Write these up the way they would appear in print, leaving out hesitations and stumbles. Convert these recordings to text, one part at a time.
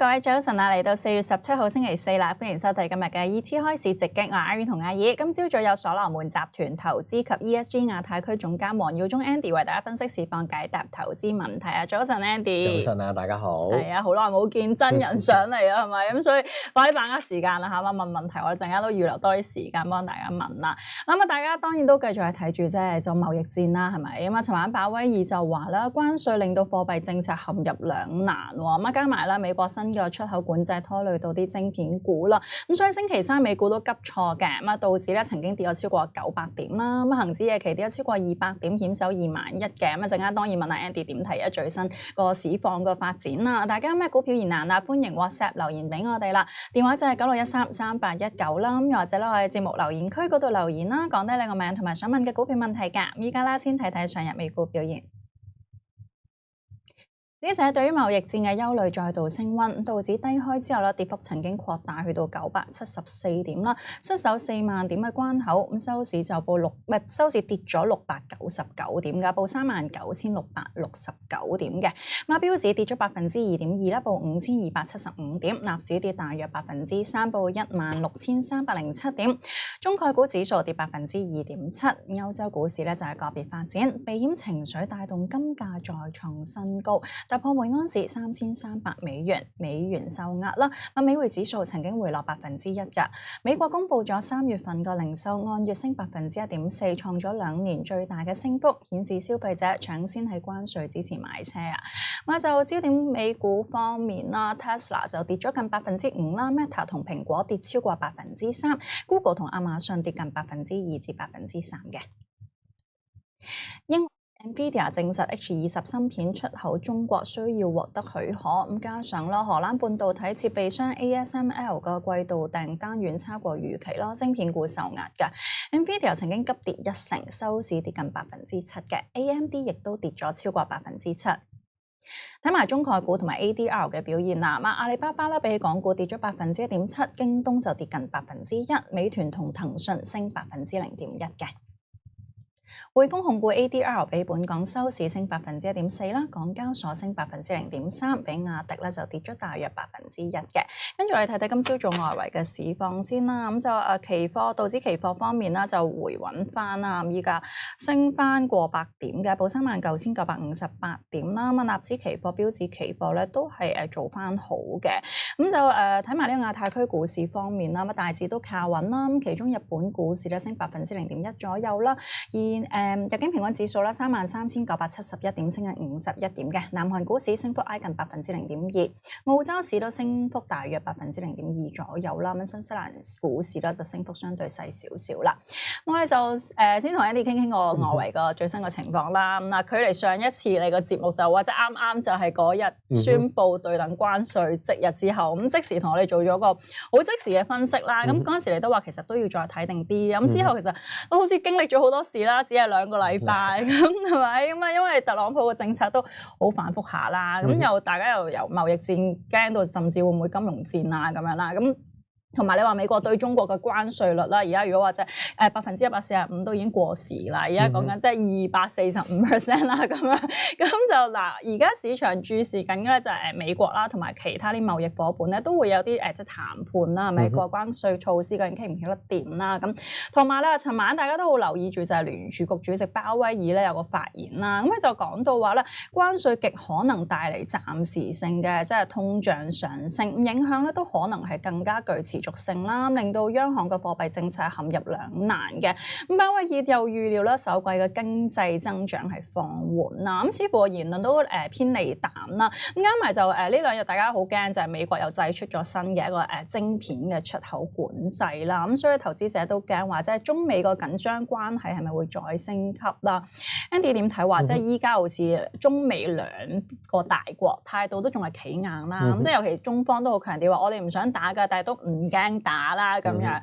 各位早晨啊！嚟到4月17號星期四啦，歡迎收睇今日嘅 ET 開市直擊。我係 Irene 同阿爾。今朝早有所羅門集團投資及 ESG 亞太區總監黃耀忠 Andy 為大家分析市況，解答投資問題啊！早晨 Andy。早晨啊，大家好。係啊，好耐冇見真人上嚟啊，係咪？咁所以快啲把握時間啦嚇，問問題我哋陣間都預留多啲時間幫大家問啦。咁啊，大家當然都繼續係睇住啫，就貿易戰啦，係咪？咁啊，尋晚鮑威爾就話啦，關稅令到貨幣政策陷入兩難喎。咁啊，加埋啦美國新嘅出口管制拖累到啲晶片股啦。咁所以星期三美股都急挫嘅。咁啊，道指咧曾經跌咗超過900點啦。咁啊，恆指夜期跌咗超過200點，險守21000嘅。咁啊，陣間當然問下 Andy 點睇啊最新個市況個發展啦。大家有咩股票疑難啊？歡迎 WhatsApp 留言俾我哋啦。電話就係96133819啦。咁又或者咧我哋節目留言區嗰度留言啦，講低你個名同埋想問嘅股票問題㗎。依家啦先睇睇上日美股表現。指者對於貿易戰嘅憂慮再度升溫，道指低開之後咧，跌幅曾經擴大去到974點啦，失守4萬點嘅關口。咁收市就收市跌咗699點㗎，報39669點嘅。咁標指跌咗2.2%啦，報5275點，納指跌大約3%，報16307點。中概股指數跌2.7%。歐洲股市咧就係個別發展，避險情緒帶動金價再創新高。突破每盎司$3300，美元受壓啦。美匯指數曾經回落1%㗎。美國公布咗3月份個零售按月升1.4%，創咗2年最大嘅升幅，顯示消費者搶先喺關稅之前買車啊。咁就焦點美股方面啦 ，Tesla 就跌咗近5%啦 ，Meta 同蘋果跌超過3%，Google 同亞馬遜跌近2%至3%嘅。Nvidia 證實 H20 芯片出口中國需要獲得許可，咁加上啦荷蘭半導體設備商 ASML 個季度訂單遠超過預期啦，晶片股受壓㗎。Nvidia 曾經急跌1成，收市跌近7%嘅。AMD 亦都跌咗超過7%。睇埋中概股同埋 ADR 嘅表現啦，阿里巴巴啦比起港股跌咗1.7%，京東就跌近1%，美團同騰訊升0.1%嘅。匯豐控股 ADR 比本港收市升1.4%啦，港交所升0.3%，比亞迪咧就跌咗大約1%嘅。跟住我哋睇睇今朝早外圍嘅市況先啦，咁就期貨道指期貨方面啦就回穩翻啦，咁依家升翻過百點嘅，報39958點啦。咁納指期貨、標指期貨咧都係做翻好嘅。咁就睇埋呢個亞太區股市方面啦，咁大致都靠穩啦。咁其中日本股市咧升0.1%左右啦，而日經平均指數啦33971點，升緊51點嘅。南韓股市升幅挨近0.2%，澳洲市都升幅大約0.2%左右啦。咁新西蘭股市咧就升幅相對細少少啦。我哋就先同 Andy 傾傾個外圍個最新嘅情況啦。咁距離上一次你個節目就或者啱啱就係嗰日宣布對等關稅即日之後，咁即時同我哋做咗個好即時嘅分析啦。咁嗰陣時你都話其實都要再睇定啲。咁之後其實都好似經歷咗好多事啦，只係2個禮拜咁係咪？咁啊，因為特朗普嘅政策都好反覆下啦，咁大家又由貿易戰驚到甚至會唔會金融戰啊咁樣啦，咁。同埋你話美國對中國嘅關稅率啦，而家如果話即係145%都已經過時啦，而家講緊即係245%啦咁樣，咁就嗱，而家市場注視緊嘅咧就係美國啦，同埋其他啲貿易夥伴咧都會有啲即係談判啦，美國關稅措施究竟傾唔傾得掂啦咁，同埋咧，尋晚大家都好留意住就係聯儲局主席鮑威爾咧有個發言啦，咁佢就講到話咧關稅極可能帶嚟暫時性嘅即係通脹上升，影響咧都可能係更加具持續性啦，令到央行嘅貨幣政策陷入兩難嘅。咁鮑威爾又預料咧，首季嘅經濟增長係放緩啦。咁似乎個言論都偏離淡啦。咁加埋就呢兩日大家好驚，就係美國又祭出咗新嘅一個晶片嘅出口管制啦。咁所以投資者都驚話，即係中美個緊張關係係咪會再升級啦？Andy 點睇話，即係依家好似中美兩個大國態度都仲係企硬啦。咁即係尤其中方都好強調話，我哋唔想打㗎，但係都唔驚打啦咁樣。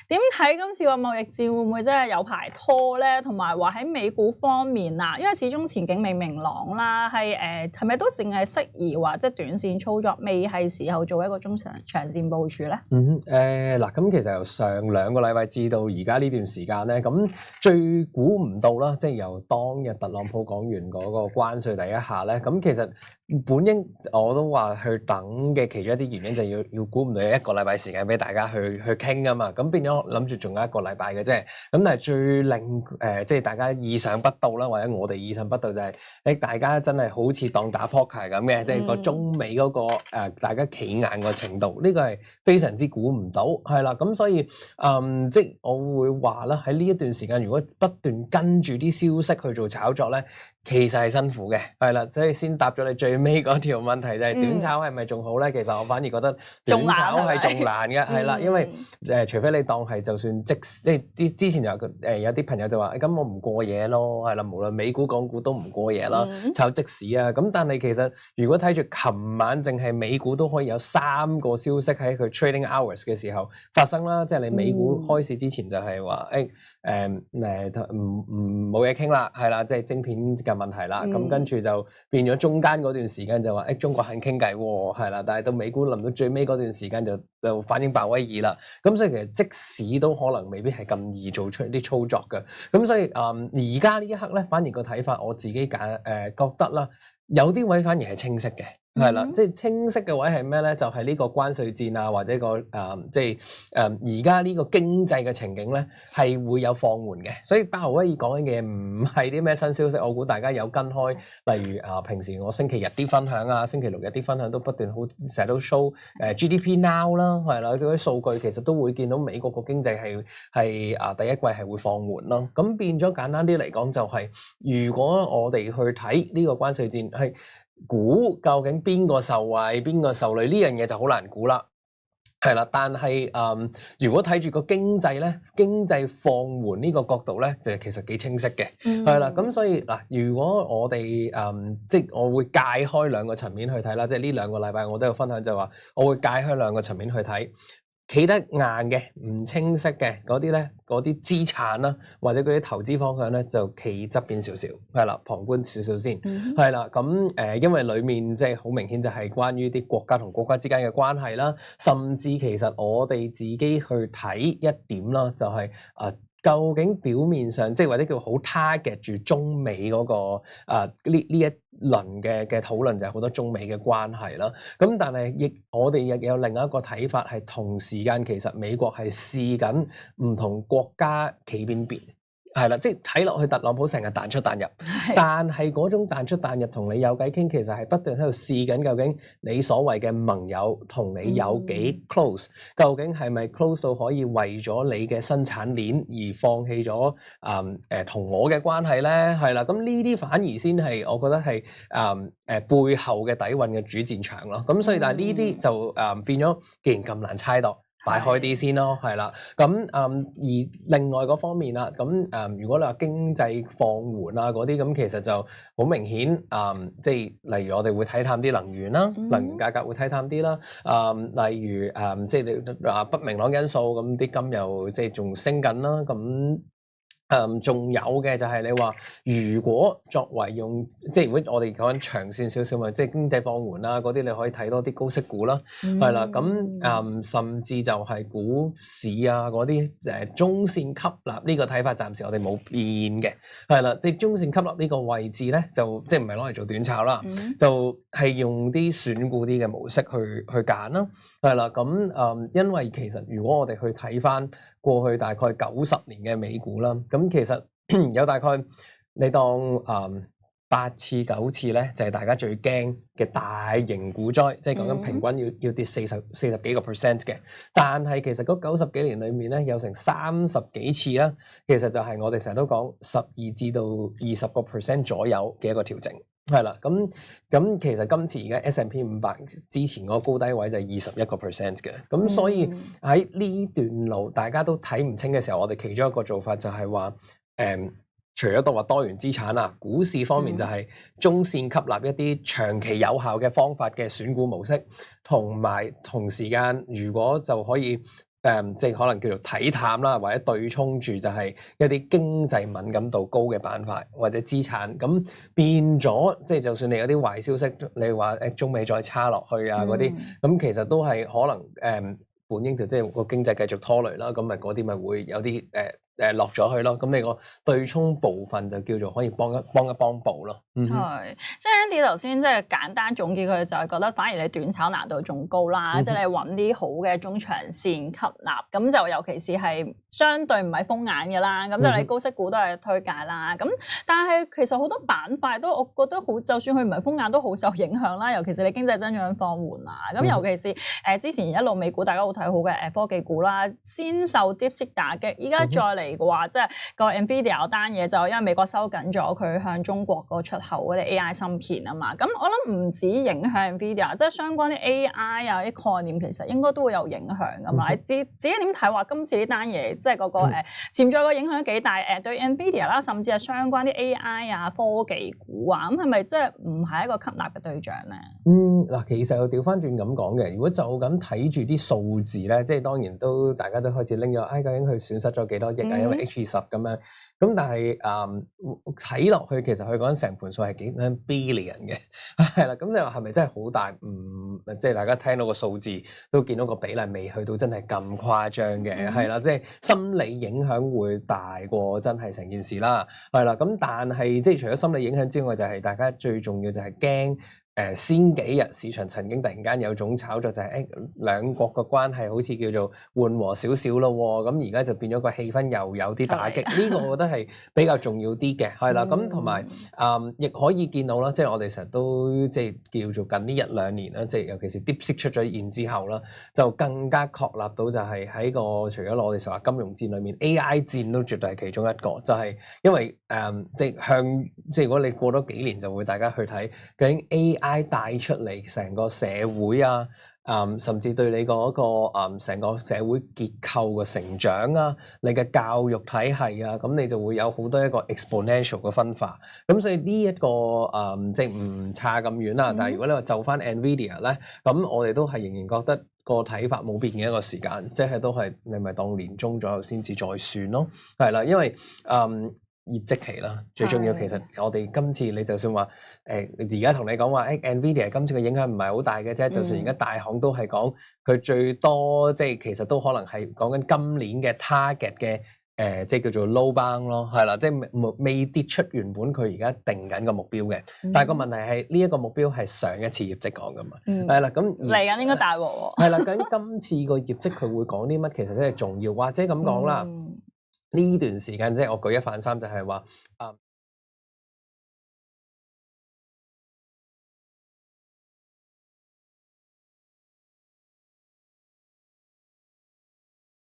點睇今次個貿易戰會唔會真係有排拖咧？同埋話喺美股方面啊，因為始終前景未明朗啦，係咪都淨係適宜話即係短線操作，未係時候做一個中長線部署咧？嗱，咁其實由上2個禮拜至到而家呢段時間咧，咁最估唔到啦，即係由當日特朗普講完嗰個關稅第一下咧，咁其實本應我都話去等嘅其中一啲原因就要估唔到有一個禮拜時間俾大家去傾啊嘛，咁變咗諗住仲有一個禮拜嘅啫。咁但係最令即係大家意想不到啦，或者我哋意想不到就係大家真係好似當打poker咁嘅，即係個中美嗰個大家企硬個程度，呢個係非常之估唔到，係啦。咁所以即係我會話啦，喺呢一段時間如果不斷跟住啲消息去做炒作咧，其實係辛苦嘅，係啦。所以先答咗你最尾嗰條問題就係短炒係咪仲好咧？其實我反而覺得短炒係仲難嘅，係啦，因為除非你當係就算即係之前有啲朋友就話咁我唔過夜咯，係啦，無論美股港股都唔過夜啦，炒即市啊。咁但係其實如果睇住琴晚淨係美股都可以有3個消息喺佢 trading hours 嘅時候發生啦，即係你美股開市之前就係話冇嘢傾啦，係啦，即係晶片嘅問題啦，咁跟住就變咗中間嗰段時間就話中國肯傾偈喎，係啦，但係到美股臨到最尾嗰段時間就反映鮑威爾啦，咁所以其實即使都可能未必係咁易做出啲操作嘅，咁所以而家呢一刻咧，反而個睇法我自己覺得啦，有啲位反而係清晰嘅。係啦，即係清晰嘅位係咩咧？就係呢個關稅戰啊，或者個即係而家呢個經濟嘅情景咧，係會有放緩嘅。所以鮑威爾講緊嘅唔係啲咩新消息，我估大家有跟開，例如平時我星期日啲分享啊，星期六日啲分享都不斷好成日都 show GDP now 啦，係啦，嗰啲數據其實都會見到美國個經濟係第一季係會放緩咯。咁變咗簡單啲嚟講，就係如果我哋去睇呢個關稅戰係估究竟邊個受惠邊個受累呢樣嘢就好難估啦，係啦。但係如果睇住個經濟咧，經濟放緩呢個角度咧，就其實幾清晰嘅，係啦。咁所以嗱，如果我哋即係我會界開2個層面去睇啦，即係呢2個禮拜我都有分享就話，我會界開2個層面去睇。企得硬嘅唔清晰嘅嗰啲咧，嗰啲資產啦，或者嗰啲投資方向咧，就企側邊少少，係啦，旁觀少少先，係啦。咁因為裡面即係好明顯就係關於啲國家同國家之間嘅關係啦，甚至其實我哋自己去睇一點啦，就係究竟表面上即係或者叫好 target 住中美嗰個呢一輪嘅討論就係好多中美嘅關係啦。咁但係我哋亦有另一個睇法，係同時間其實美國係試緊唔同國家企邊邊。係啦，即係睇落去特朗普成日彈出彈入，但係嗰種彈出彈入同你有偈傾，其實係不斷喺度試緊究竟你所謂嘅盟友同你有幾 close，究竟係咪 close 到可以為咗你嘅生產鏈而放棄咗同我嘅關係咧？係啦，咁呢啲反而先係我覺得係背後嘅底蘊嘅主戰場咯。咁所以但係呢啲就變咗，既然咁難猜度，擺開啲先咯，係啦。咁而另外嗰方面啦，咁如果你話經濟放緩啊嗰啲，咁其實就好明顯，即係例如我哋會睇淡啲能源啦，能源價格會睇淡啲啦。例如即係你話不明朗因素，咁啲金又即係仲升緊啦，咁。仲有嘅就係你話，如果作為即係如果我哋講緊長線少少嘛，即係經濟放緩啦，嗰啲你可以睇多啲高息股啦，係啦，咁甚至就係股市啊嗰啲中線吸納呢個睇法，暫時我哋冇變嘅，係啦，即係中線吸納呢個位置咧，就即係唔係攞嚟做短炒啦，就係用啲選股啲嘅模式去揀啦，係啦，咁因為其實如果我哋去睇翻過去大概90年嘅美股啦，咁其實有大概你當8次9次咧，就係大家最驚嘅大型股災，即係講緊平均要跌40幾個 percent 嘅。但係其實嗰90幾年裏面咧，有成30幾次啦，其實就係我哋成日都講12至到20個 percent 左右嘅一個調整。係啦，咁其實今次而家 S&P 500之前嗰個高低位就係21個 percent 嘅，咁所以喺呢段路大家都睇唔清嘅時候，我哋其中一個做法就係話，除咗話多元資產啊，股市方面就係中線吸納一啲長期有效嘅方法嘅選股模式，同埋同時間如果就可以。即係可能叫做睇淡啦，或者對沖住就係一啲經濟敏感度高嘅板塊或者資產，咁變咗即係就算你有啲壞消息，你話中美再差落去啊嗰啲，咁其實都係可能本應就即係個經濟繼續拖累啦，咁咪嗰啲咪會有啲落咗去咯，咁你個對沖部分就叫做可以幫一幫補咯，係，即係 Andy 頭先即係簡單總結佢就係覺得反而你短炒難度仲高啦，即係你揾啲好嘅中長線吸納，咁就尤其是係相對唔係風眼嘅啦，咁就你高息股都係推介啦。咁但係其實好多板塊都我覺得好，就算佢唔係風眼都好受影響啦。尤其是你經濟增長放緩啊，咁尤其是之前一路美股大家好睇好嘅科技股啦，先受 DeepSeek 打擊，依家再嚟嘅話，即係個 Nvidia 嗰單嘢就因為美國收緊咗佢向中國個出口嗰啲 AI 芯片啊嘛，咁我諗唔止影響 Nvidia， 即係相關啲 AI 啊啲概念其實應該都會有影響噶嘛。你自己點睇話今次呢單嘢，即係嗰個潛在個影響幾大？對 Nvidia 啦，甚至係相關啲 AI 啊科技股啊，咁係咪即係唔係一個吸納嘅對象咧？嗱，其實我調翻轉咁講嘅，如果就咁睇住啲數字咧，即係當然都大家都開始拎咗，究竟佢損失咗幾多億啊？因為 H20咁樣，咁但係睇落去其實佢講成盤數係幾 billion 嘅，係啦，咁你話係咪真係好大？即係大家聽到個數字都見到個比例未去到真係咁誇張嘅，係啦，即係心理影響會大過真係成件事啦，係啦，咁但係即係除咗心理影響之外，就係大家最重要就係驚。先幾日市場曾經突然間有種炒作就係兩國嘅關係好似叫做緩和少少咯喎，咁而家就變咗個氣氛又有啲打擊，呢個我覺得係比較重要啲嘅，係啦，咁同埋亦可以見到啦，即係我哋成日都即係叫做近呢一兩年啦，即係尤其是 DeepSeek 出咗現之後啦，就更加確立到就係喺個除咗我哋成日話金融戰裏面 AI 戰都絕對係其中一個，就係因為即係如果你過多幾年就會大家去睇究竟 AI帶出嚟成個社會啊，甚至對你嗰個成個社會結構嘅成長啊，你嘅教育體系啊，咁你就會有好多一個 exponential 嘅分化。咁所以呢一個即係唔差咁遠啦。但係如果你話就翻 Nvidia 咧，咁我哋都係仍然覺得個睇法冇變嘅一個時間，即係都係你咪當年中左右先至再算咯。係啦，因為業績期啦，最重要其實我哋今次你就算話而家同你講話Nvidia 今次嘅影響唔係好大嘅啫，就算而家大行都係講佢最多即係其實都可能係講緊今年嘅 target 嘅即係叫做 low bound 咯，係啦，即係未跌出原本佢而家定緊個目標嘅，但係個問題係呢一個目標係上一次業績講噶嘛，係啦，咁嚟緊應該大鑊喎，係啦，究竟今次個業績佢會講啲乜，其實真係重要，或者咁講啦。呢段時間即係我舉一反三，就係話